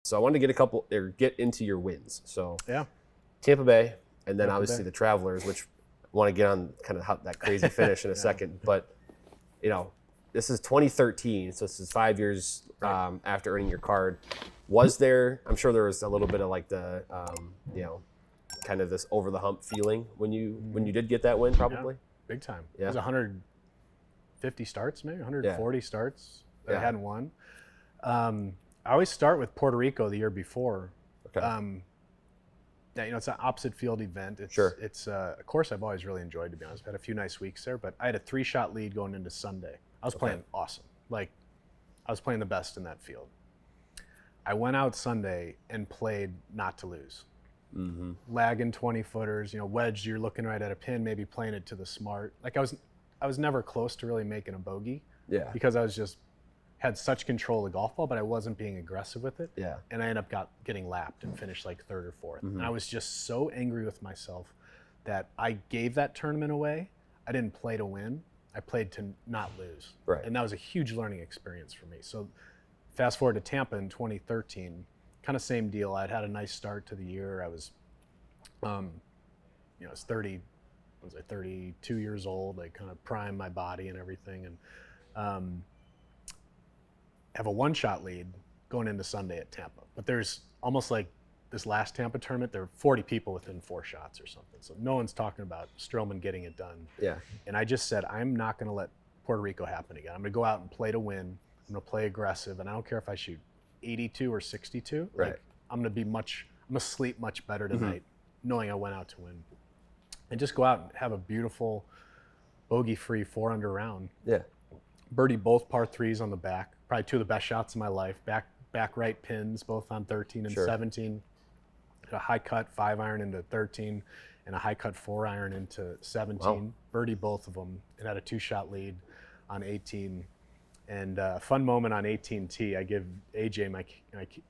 So I wanted to get into your wins. So Yeah. Tampa Bay, and then Tampa obviously Bay. the Travelers, which I want to get on kind of that crazy finish in a second. But, this is 2013, so this is 5 years after earning your card. Was there, I'm sure there was a little bit of like the, kind of this over the hump feeling when you did get that win, probably? Yeah, big time. Yeah. It was 150 starts, maybe 140 starts that I hadn't won. I always start with Puerto Rico the year before. Okay. It's an opposite field event. It's a course I've always really enjoyed, to be honest. I've had a few nice weeks there, but I had a 3-shot lead going into Sunday. I was playing awesome. Like, I was playing the best in that field. I went out Sunday and played not to lose. Mm-hmm. Lagging 20-footers, wedged, you're looking right at a pin, maybe playing it to the smart. Like, I was never close to really making a bogey. Yeah. Because I was had such control of the golf ball, but I wasn't being aggressive with it. Yeah. And I ended up getting lapped and finished like 3rd or 4th. Mm-hmm. And I was just so angry with myself that I gave that tournament away. I didn't play to win. I played to not lose. Right. And that was a huge learning experience for me. So fast forward to Tampa in 2013, kind of same deal. I'd had a nice start to the year. I was, I was 32 years old. I kind of primed my body and everything. And have a 1-shot lead going into Sunday at Tampa. But there's almost like this last Tampa tournament, there were 40 people within 4 shots or something. So no one's talking about Streelman getting it done. Yeah. And I just said, I'm not going to let Puerto Rico happen again. I'm going to go out and play to win. I'm going to play aggressive, and I don't care if I shoot 82 or 62. Right. Like, I'm going to sleep much better tonight, knowing I went out to win. And just go out and have a beautiful bogey-free 4-under round. Yeah. Birdie both par 3s on the back. Probably 2 of the best shots of my life. Back right pins, both on 13 and 17. A high cut 5-iron into 13 and a high cut 4-iron into 17. Wow. Birdie both of them, and had a 2-shot lead on 18. And a fun moment on 18T, I give AJ, my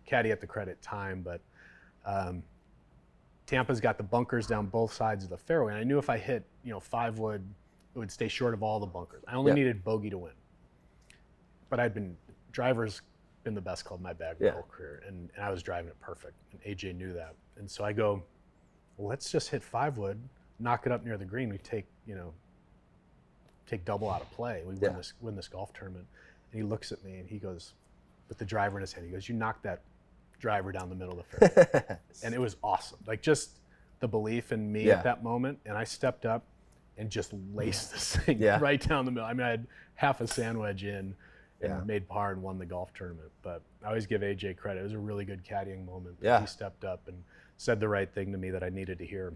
caddy, at the credit time, but Tampa's got the bunkers down both sides of the fairway. And I knew if I hit 5 wood, it would stay short of all the bunkers. I only needed bogey to win. But driver's been the best club in my bag my whole career, and I was driving it perfect, and AJ knew that. And so I go, well, let's just hit 5 wood, knock it up near the green. We take double out of play. We win this golf tournament. And he looks at me and he goes, with the driver in his hand, he goes, you knocked that driver down the middle of the fairway. And it was awesome. Like, just the belief in me at that moment. And I stepped up and just laced this thing right down the middle. I mean, I had half a sand wedge in and made par and won the golf tournament. But I always give AJ credit. It was a really good caddying moment. Yeah. He stepped up and said the right thing to me that I needed to hear.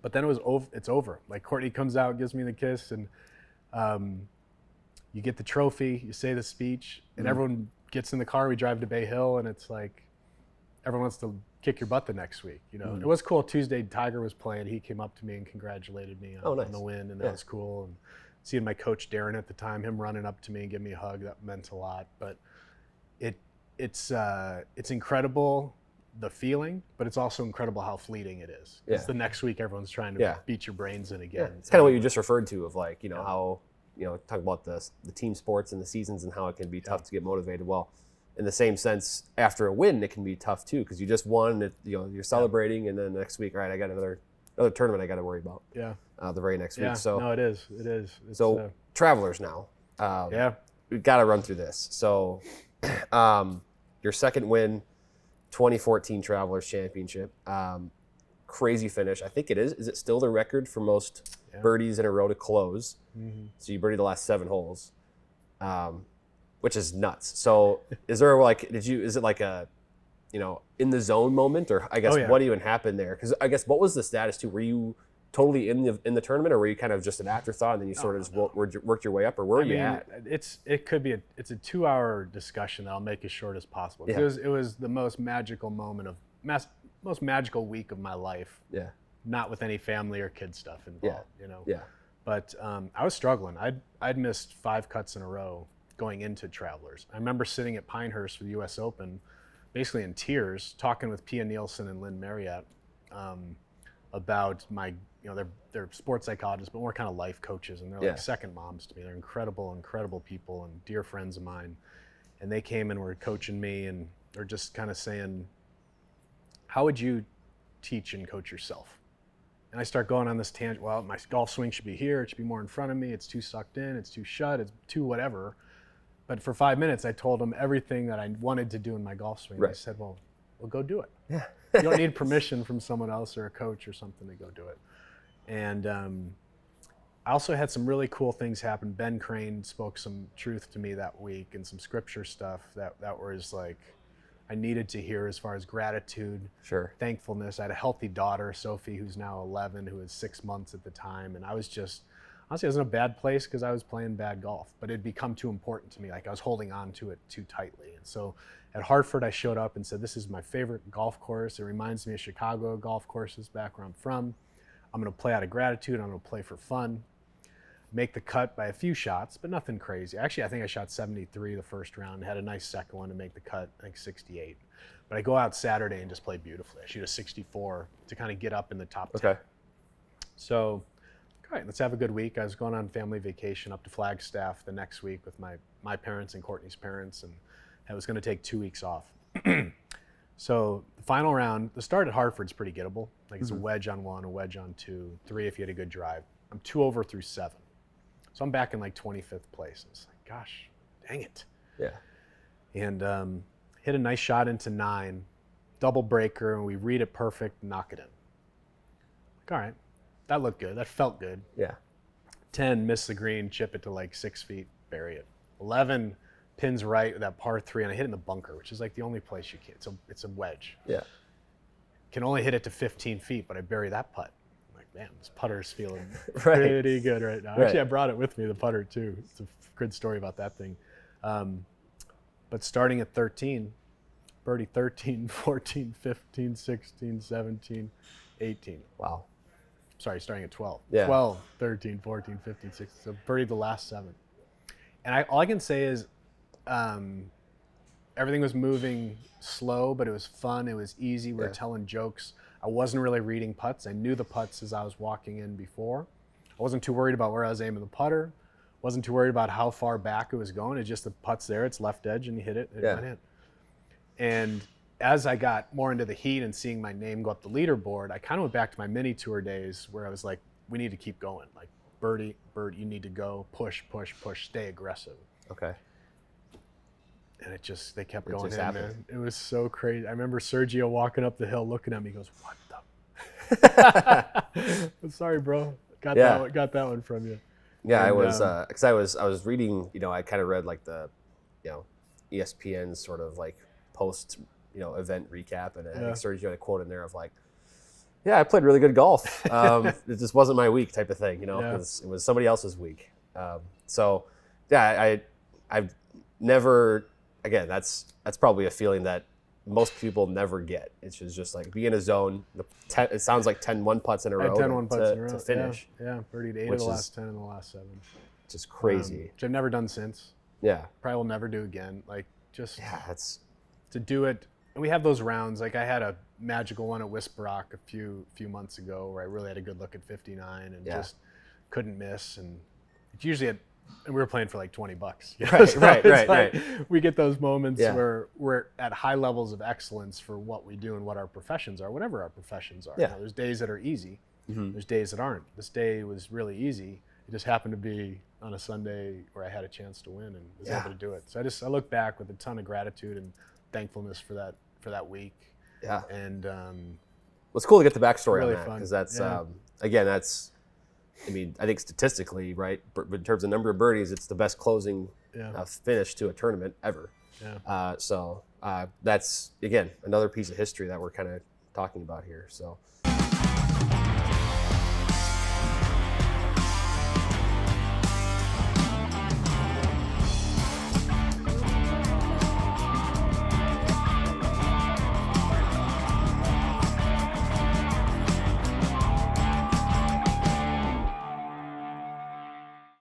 But then it's over. Like, Courtney comes out, gives me the kiss, and you get the trophy, you say the speech, and everyone gets in the car. We drive to Bay Hill, and it's like everyone wants to kick your butt the next week. It was cool. Tuesday, Tiger was playing. He came up to me and congratulated me on the win, and that was cool. And seeing my coach Darren at the time, him running up to me and giving me a hug, that meant a lot. But it's incredible, the feeling, but it's also incredible how fleeting it is. It's the next week everyone's trying to beat your brains in again. It's kind of what you just referred to of like, how, talk about the team sports and the seasons and how it can be tough to get motivated. Well, in the same sense, after a win, it can be tough too, because you just won, you're celebrating, and then next week, all right, I got another tournament I got to worry about. Yeah. The very next week. So no, it is. It's, so Travelers now. We've got to run through this. So your second win, 2014 Travelers Championship. Crazy finish. I think it is. Is it still the record for most birdies in a row to close? Mm-hmm. So you birdied the last 7 holes, which is nuts. So is there is it like a, in the zone moment, or I guess what even happened there? Because I guess what was the status too? Were you totally in the tournament, or were you kind of just an afterthought and then you sort of just worked your way up, or where were you at? It's a 2-hour discussion that I'll make as short as possible. Yeah. It was the most magical moment most magical week of my life. Yeah. Not with any family or kid stuff involved. Yeah. But I was struggling. I'd missed 5 cuts in a row going into Travelers. I remember sitting at Pinehurst for the U.S. Open, basically in tears, talking with Pia Nielsen and Lynn Marriott about my, they're sports psychologists, but more kind of life coaches, and they're like second moms to me. They're incredible people and dear friends of mine. And they came and were coaching me, and or just kind of saying, how would you teach and coach yourself? And I start going on this tangent. Well, my golf swing should be here. It should be more in front of me. It's too sucked in. It's too shut. It's too whatever. But for 5 minutes, I told them everything that I wanted to do in my golf swing. Right. I said, well, go do it. Yeah. You don't need permission from someone else or a coach or something to go do it. And I also had some really cool things happen. Ben Crane spoke some truth to me that week and some scripture stuff that was like I needed to hear as far as gratitude, thankfulness. I had a healthy daughter, Sophie, who's now 11, who was 6 months at the time. And I was just, honestly, I was in a bad place because I was playing bad golf, but it had become too important to me. Like I was holding on to it too tightly. And so at Hartford, I showed up and said, this is my favorite golf course. It reminds me of Chicago golf courses back where I'm from. I'm going to play out of gratitude. I'm going to play for fun. Make the cut by a few shots, but nothing crazy. Actually, I think I shot 73 the first round, had a nice second one to make the cut, I think 68. But I go out Saturday and just play beautifully. I shoot a 64 to kind of get up in the top 10. Okay. So, all right, let's have a good week. I was going on family vacation up to Flagstaff the next week with my parents and Courtney's parents, and I was going to take 2 weeks off. So the final round, the start at Hartford's pretty gettable. Like it's a wedge on 1, a wedge on 2, 3 if you had a good drive. I'm 2 over through 7. So I'm back in like 25th place. It's like, gosh, dang it. Yeah. And hit a nice shot into 9, double breaker, and we read it perfect, knock it in. Like, all right, that looked good. That felt good. Yeah. 10, miss the green, chip it to like 6 feet, bury it. 11, pins right with that par 3, and I hit in the bunker, which is like the only place you can. It's a wedge. Yeah. Can only hit it to 15 feet, but I bury that putt. Man, this putter's feeling pretty good right now. Actually, I brought it with me, the putter, too. It's a good story about that thing. But starting at 13, birdie 13, 14, 15, 16, 17, 18. Wow. Sorry, starting at 12. Yeah. 12, 13, 14, 15, 16. So birdied the last 7. And all I can say is everything was moving slow, but it was fun. It was easy. We were telling jokes. I wasn't really reading putts. I knew the putts as I was walking in before. I wasn't too worried about where I was aiming the putter. Wasn't too worried about how far back it was going. It's just the putt's there. It's left edge, and you hit it. It went in. And as I got more into the heat and seeing my name go up the leaderboard, I kind of went back to my mini tour days where I was like, we need to keep going. Like, birdie, you need to go. Push, push, push. Stay aggressive. Okay. And they kept going in, man. It was so crazy. I remember Sergio walking up the hill looking at me. He goes, what the? I'm sorry, bro. Got that one from you. Yeah, and, because I was reading, I kind of read like the, ESPN sort of like post, event recap. And I think Sergio had a quote in there of like, I played really good golf. It just wasn't my week type of thing, because it was somebody else's week. I've never... Again, that's probably a feeling that most people never get. It's just like be in a zone. It sounds like 10-1 putts in a row, 10-1 putts in a row to finish. Yeah, birdied 8 of the last 10 in the last 7. Just crazy. Which I've never done since. Yeah. Probably will never do again. Like that's to do it. And we have those rounds. Like I had a magical one at Wisbrock a few months ago where I really had a good look at 59 and just couldn't miss. And it's usually and we were playing for like $20. Right. We get those moments where we're at high levels of excellence for what we do and what our professions are, whatever our professions are. Yeah. There's days that are easy. Mm-hmm. There's days that aren't. This day was really easy. It just happened to be on a Sunday where I had a chance to win and was able to do it. So I look back with a ton of gratitude and thankfulness for that week. Yeah. And well, it's cool to get the backstory really on that because that's again that's. I mean, I think statistically, right, in terms of number of birdies, it's the best closing finish to a tournament ever. Yeah. So that's, again, another piece of history that we're kind of talking about here. So